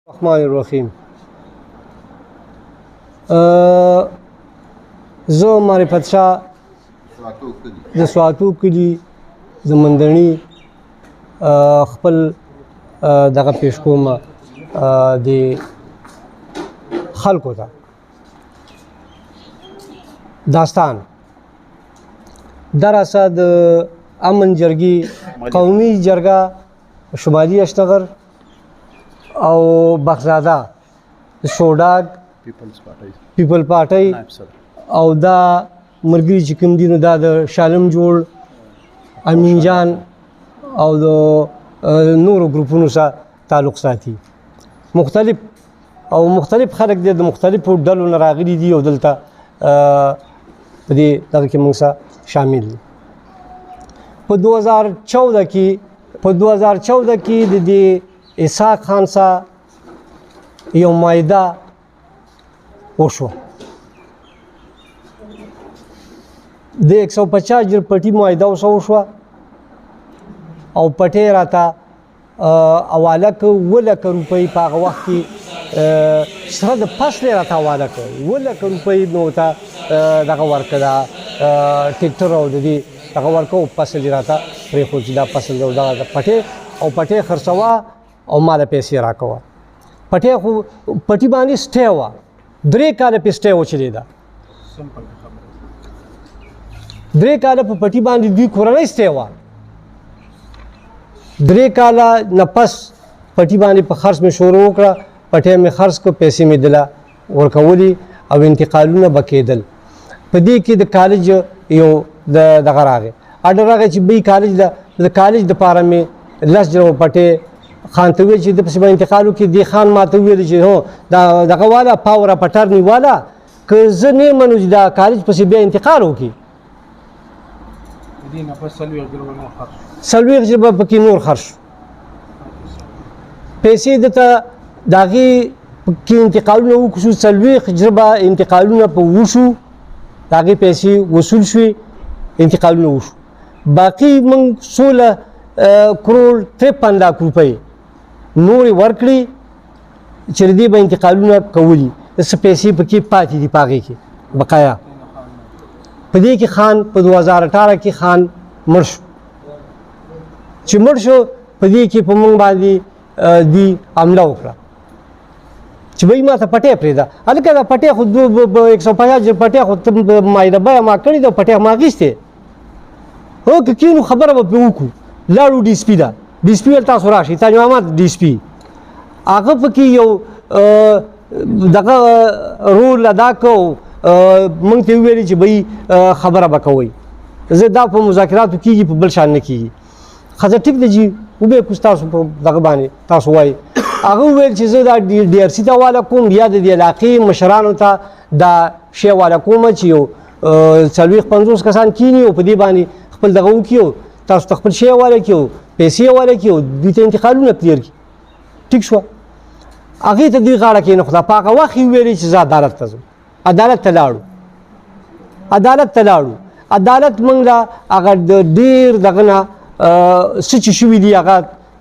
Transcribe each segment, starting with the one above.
الرحمن الرحیم. زه معرفت شاه د سواتو کلي د مندڼي خپل دغه پیش کوم د خلکو ته داستان دراسه د امن جرګې قومي جرګه شمالي اشتغر او بخزاده شوډاګ پیپل پارټي او دا مرګري چې کوم دي نو دا د شالم جوړ امین جان او د نورو ګروپونو سره تعلق ساتي. مختلف خلک دي د مختلفو ډلو نه راغلي دي او دلته په دې دغه کې موږ سره شامل دي. په 2014 کې د دې اسحاق خان سره یو معاهده وشوه. د 150 جر پټي معاهده وشوه او پټي راته حواله کړ 2 لک روپۍ په هغه وخت کې سره د فصل راته حواله کړ 2 لک روپۍ نو ته دغه ورکړه ټیکټر او د دې دغه ورکړو فصل راته پرېښود چې دا فصل د پټي خرڅوه او ماله پیسې راکوه. پټي باندې سټې وه 3 کاله پې سټې وچلېده 3 کاله په پټي باندې دوی کورنۍ سټې وه 3 کاله نه پس پټي باندې په خرڅ مې شروع وکړه پټي مې خرڅ کړ پیسې مې دله ورکولې او انتقالونه به کېدل. په دې کې د کالج یو دغه راغی اډر راغی چې بی کالج د کالج دپاره مې 10 جوړ پټي خان ته ویل چې د پسې به انتقال وکړي دې خان ما ته وویل چې هو دا دغه والا پاور پټرني والا که زه نه منو چې دا کالج پسې بیا انتقال وکړي 40 جربه پکې نور خرڅ پیسې دته د هغې کې انتقالونه وکړو 40 جربه انتقالونه په وشو د هغې پیسې وصول شوې انتقالونه وشو باقي موږ 16 کروڑ 53 لاک روپۍ نورې ورکړي چې د دې به انتقالونه کولي څه پیسې پکې پاتې دي په هغې کې بقایا. په دې کې خان په 2018 کې خان مړ شو چې مړ شو په دې کې په موږ باندې دي حمله وکړه چې بهی ما ته پټی پرېږده هلکه دا پټی خو 150 جر پټی خو معاهده بیه ما کړې ده پټی ما اخیستی هو که کینو خبره به پرې وکړو لاړو ډي سپي ده ډي سپي ول تاسو راشئ تاج محمد ډي سپي هغه پکې یو دغه رول ادا کو موږ ته ویلي چې بهی خبره به کوئ زه دا په مذاکراتو کېږي په بل شان نه کېږي ښځه ټیک دی جي وبې کوز تاسو په دغه باندې تاسو وایي هغه وویل چې زه دا ډي آر سي ته حواله کوم یا د دې علاقې مشرانو ته دا شی حواله کوم چې یو 40-50 کسان کینی او په دې باندې خپل دغه وکړي تاسو ته خپل شی حواله کړي پیسې حواله کړي دوی ته انتقالونه کلیر کړي ټیک شوه هغې ته دوی غاړه کېنښوده په هغه وخت یې وویلې چې زه عدالت ته ځم عدالت ته لاړو عدالت موږ له هغه ډېر دغه نه څه چې شوي دي هغه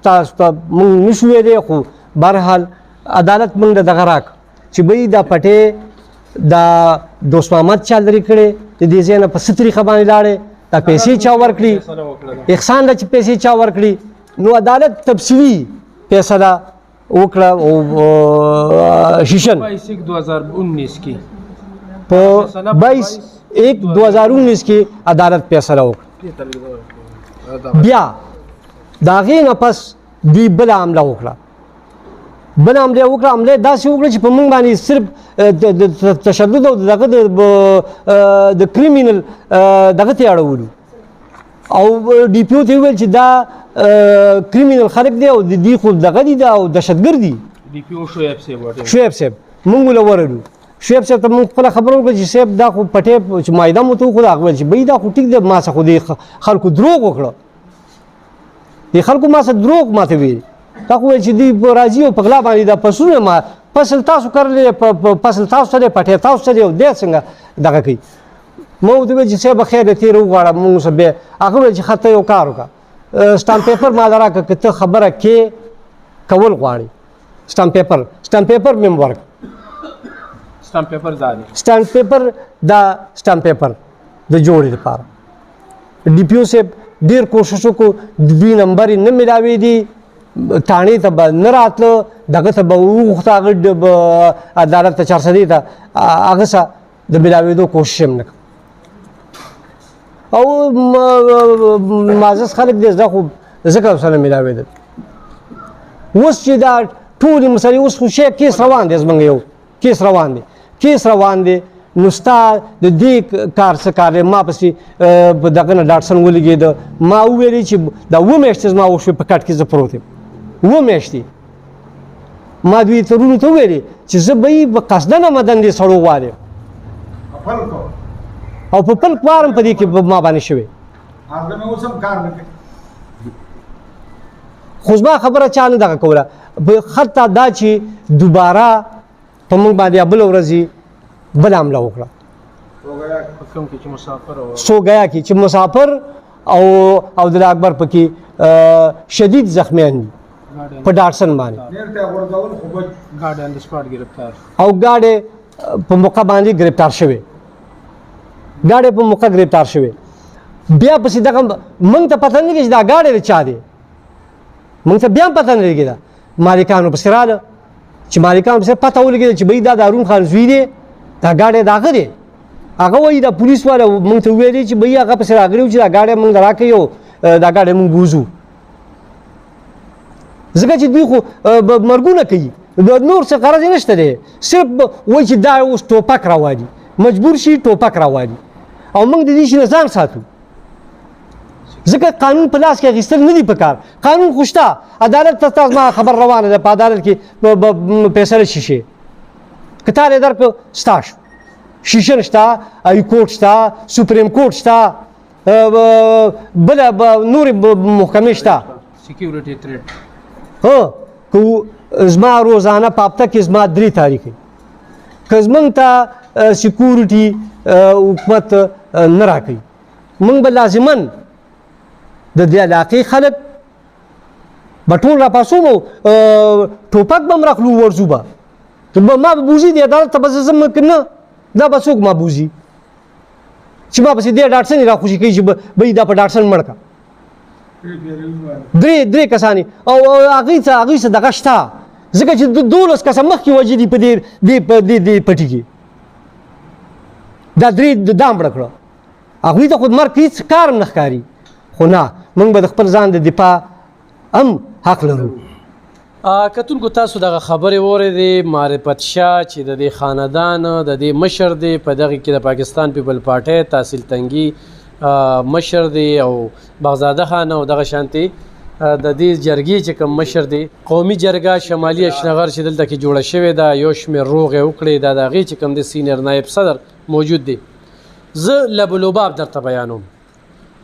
تاسو ته موږ نشو ویلی خو بهرحال عدالت موږ له دغه راکړه چې بهی دا پټې دا دوست محمد چا لرې کړې د دې ځای نه په څه طریقه باندې لاړې دا پیسې چا ورکړي احسان ده چې پیسې چا ورکړي نو عدالت تفصیلي فیصله وکړه او شیشن 22/1/2019 کې په 22/1/2019 کې عدالت فیصله وکړه بیا د هغې نه پس دوی بله حمله وکړه حمله داسې وکړه چې په موږ باندې صرف د تشدد او دغه د کریمینل دغه ته اړولو او ډي پي او ته وویل چې دا کریمینل خلک دی او د دوی خو دغه دي او دهشتګرد دي ډي پي او شعیب صاحب موږ له ورلو شعیب صاحب ته موږ خپله خبره وکړه چې صاحب دا خو پټې چې معاهده مو ته وخوده هغه ویل چې بهی دا خو ټیک دی ما څه خو دې خلکو دروغ وکړه دې خلکو ما څه دروغ ماته ویل دا خو ویل چې دوی راځي او په غلا باندې دا پسونه ما فصل تاسو کرلی فصل تاسو سره پټې تاسو سره او دې څنګه دغه کوي ما ورته ویل چې صاحب خیر دی تېر وغواړه موږ سه بیا هغه ویل چې ښه ته یو کار وکړه سټامپ پیپر ما راکړه که ته خبره کې کول غواړي سټامپ پیپر stamp paper مې ورک stamp paper زادي stamp paper دا stamp paper د جوړې لپاره ډي پی او صاحب ډېر کوشش وکړو د دوی نمبر یې نه میلاوې دي تاڼې ته به نه راتله دغه ته به وغوښته هغه عدالت ته چارسدې ته هغه څه د میلاوېدو کوشش هم نه کوم او معزز خلک دی زه خو ځکه ورسره میلاوېدل اوس چې دا ټولې مسلې اوس خو شی کیس روان دی زموږ یو کیس روان دی نو ستا د دې کار څه کار دی ما پسې په دغه نه ډاکټرسن ولګېده ما وویلې چې دا 7 میاشتې زما وشوې په کټ کې زه پروت یم 7 میاشتې ما دوی ترونو ته وویلې چې زه به یې په قصده نه مدن دې سړو غواړم او په پل کوارم په دې کې ما باندې شوی خو زما خبره چا نه دغه کوله حتی دا چې دوباره په موږ باندې بله ورځې بل حمله وکړه سو گیا کې چې مسافر او د اکبر پکې شدید زخمیان دي په ډاټسن باندې او ګاډی په موقع باندې گرفتار شوی بیا پسې دغه موږ ته پته نه لګي چې دا ګاډی د چا دی موږ ته بیا هم پته نه لګېده مالکانو پسې راله چې مالکانو پسې پته ولګېده چې بهی دا د هارون خان زوی دی دا ګاډی د هغه دی هغه وایي دا پولیس والا موږ ته وویلې چې بهی هغه پسې راغلی و چې دا ګاډی موږ راکوي او دا ګاډی موږ بوځو ځکه چې دوی خو مرګونه کوي نور څه غرض یې نشته دی صرف وایي چې دا اوس ټوپک راوالي مجبور شي ټوپک راوالي او موږ د دې شي نه ځان ساتو ځکه قانون په لاس کې اخیستل نه دي پکار قانون خو شته عدالت ته تاسو ما خبر روانه ده په عدالت کې فیصله شي که تا یې درکړه ستا شو شیشه نشته ای کورټ شته سپریم کورټ شته بله نورې محکمې شته سکیورټي تریټ که زما روزانه په هفته کې زما 3 تاریخي که زموږ ته سکیورټي حکومت نه راکوي موږ به لازماً د دې علاقې خلک به ټول راپاڅوم او ټوپک به م راخلو ورځو به ما به بوځي د عدالت ته به زه ځم که نه دا به څوک ما بوځي چې ما پسې دې ډاکټرسن یې راخوشي کوي چې به یې دا په ډاکټرسن مړ کړه درې کسانې او هغوی څه دغه شته ځکه چې 12 کسه مخکې وجې دي په دې پټي کې دا 3 دا مړه کړه هغوی ته خو مرګ هېڅ کار هم نه ښکاري خو نه موږ به د خپل ځان د دفاع هم حق لرو کتونکو تاسو دغه خبرې واورېدې معرفت شاه چې د دې خاندان د دې مشر دی په دغه کې د پاکستان پیپل پارټۍ تحصیل تنګي مشر دی او بغزاده خان او دغه شانتي د دې جرګې چې کوم مشر دی قومي جرګه شمالي اشنغر چې دلته کې جوړه شوې ده یو شمېر روغې وکړې دا د هغې چې کوم دی سینیر نایب صدر موجود دی زه لبلوباب درته بیانوم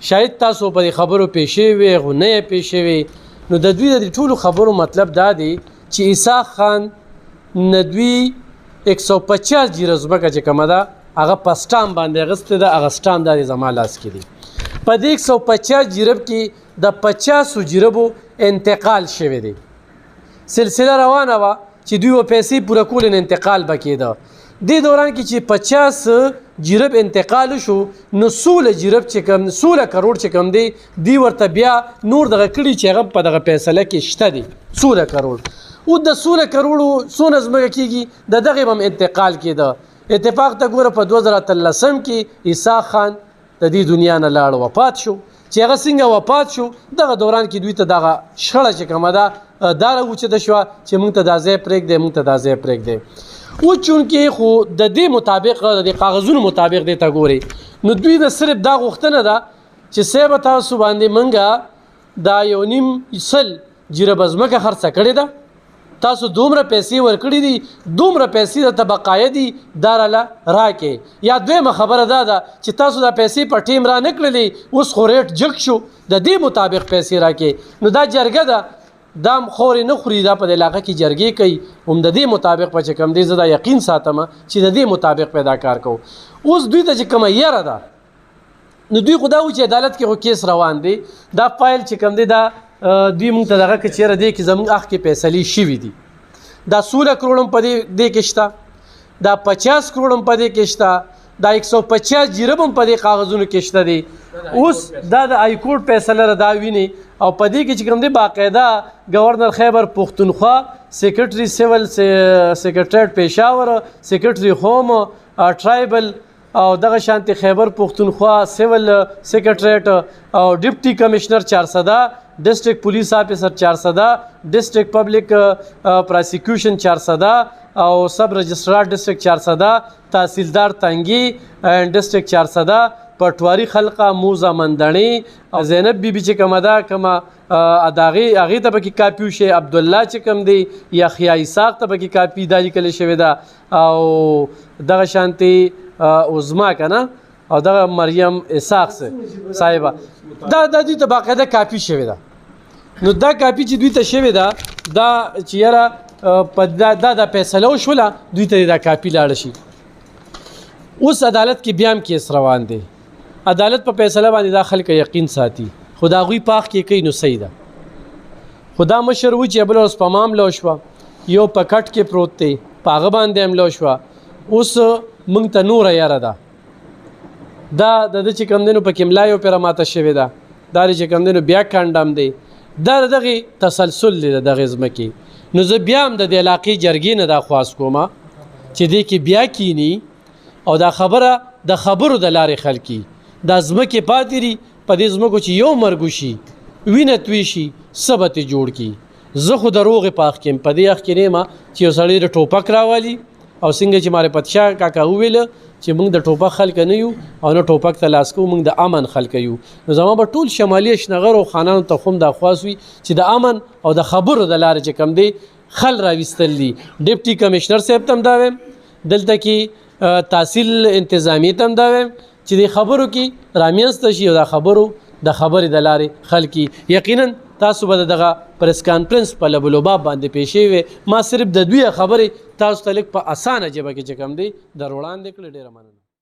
شاید تاسو په دې خبرو پیښې وي خو نه یې پیښې وي نو د دوی د ټولو خبرو مطلب دا دی چې اسحاق خان ندوی 150 جیره ځمکه چې کومه ده هغه په سټام باندې اخیستې ده هغه سټام دا د زما لاس کې دی په دې 150 جیرب کې د 50 جیربو انتقال شوی دی سلسله روانه وه چې دوی و پیسې پوره کول انتقال به کېده دې دوران کې چې 50 جیرب انتقال شو نو 16 جیرب چې کوم 16 کروڑ چې کوم دی دی ورته بیا نور دغه کړي چې هغه په دغه فیصله کې شته دي 16 کروڑ او د 16 کروڑو څونه ځمکه کېږي د دغه هم انتقال کېده اتفاق ته ګوره په 2013 کې اسحاق خان د دې دنیا نه لاړ وفات شو چې هغه څنګه وفات شو دغه دوران کې دوی ته دغه شخړه چې کومه ده دا راوچته شوه چې موږ ته دا ځای پرېږدی موږ ته دا ځای پرېږدی او چونکې خو د دې مطابق د دې کاغذونو مطابق دې ته ګوري نو دوی د صرف دا غوښتنه ده چې صاحب تاسو باندې منګه دا 1.5 جیرب ځمکه خرڅه کړې ده تاسو دومره پیسې ورکړې دي دومره پیسې د بقایه دي داراله راکې یا دویمه خبره دا ده چې تاسو دا پیسې په ټیم را نه کړلې اوس خو ریټ جګ شو د دې مطابق پیسې راکې نو دا جرګه ده دام خورې نه خوري دا په علاقه کې جرګې کوي هم د دې مطابق په چې کوم دی زه دا یقین ساتم چې د دې مطابق پیدا کار کوو اوس دوی ته چې کومه یاره ده نو دوی خو دا و چې عدالت کې خو کیس روان دی دا فایل چې کوم دی دا دوی مونږ ته دغه که چېرې دی کې زموږ اخ کې فیصلې شوي دي دا 16 کروڑ په دې کې شته دا 50 کروڑ په دې کې شته دا 150 جریب په دې کاغذونو کې شته دي اوس دا د های کورټ فیصله دا ویني او په دې کې چې کوم دی باقاعده گورنر خیبر پختونخوا سیکرټري سیول سیکرټریټ پېښور سیکرټري ہوم ټرایبل او دغه شانتي خیبر پختونخوا سیول سیکرټریټ او ډیپټي کمشنر 400 ډسټریکټ پولیس افیسر 400 ډسټریکټ پبلک پروسیکیوشن 400 او سب رجسٹرار ډسټریکټ 400 تحصیلدار تنګي ډسټریکټ 400 پټواری خلقه موزه مندنی او زینب بیبي چې کومه ده کومه اداغي هغه ته پکې کاپی شي عبد الله چې کوم دی یحیی اسحاق ته پکې کاپی داری کړي شوی ده او دغه شانتي عظما کنه او دغه مریم اسحاق صاحبہ دا د دې ته باقاعده کاپی شوی ده نو دا کاپی چې دوی ته شوی ده دا چې یاره په دا فیصله وشوله دوی ته دا کاپی لاړ شي اوس عدالت کې بیا هم کیس روان دی عدالت په فیصله باندې دا خلک یقین ساتي خدا غوي پاک کې کوي نو صحیح ده خدا مشر و چې بل اوس په معاملو شو یو پکټ کې پروت دی پاغه باندې حمله شو اوس مونږ ته نور یاره ده دا د چې کم دینو په کملا یو پر ماته شوی ده دا چې کم دینو بیا کاندام دی دا دغه تسلسل دی دغه ځمکې نو زه بیا هم د علاقې جرګې نه دا خواست کوم چې دې کې بیا کینی او دا خبره د خبرو د لارې خلکی دا ځمکې پاتې دي په دې ځمکو چې یو مرګ شي وینه توی شي ثبت جوړ کی زه خو د روغې پاخ کې په دې اخ کې نیمه چې یو سړی د ټوپک راوالي او څنګه چې ماره پتشاه کاکا وویل چې موږ د ټوپک خلک نه یو او نه ټوپک ته لاس کوو موږ د امن خلک یو نو زما به ټول شمالي شنغر او خانانو ته خوم د خواصوي چې د امن او د خبرو د لارې چې کم دی خل راوستل دي ډیپټي کمشنر صاحب تم دا ویم دلته کې تحصیل انتظامی تم دا ویم چې د خبرو کې رامیانسته شي او د خبرو د خبرې د لارې خلکي یقینا تاسو به دغه پریس کانفرنس په لبلوباب باندې پیښې وي ما صرف د دوی خبرې تاسو ته لیک په اسانه جبه کې چې کم دی در وړاندې کړې ډېره مننه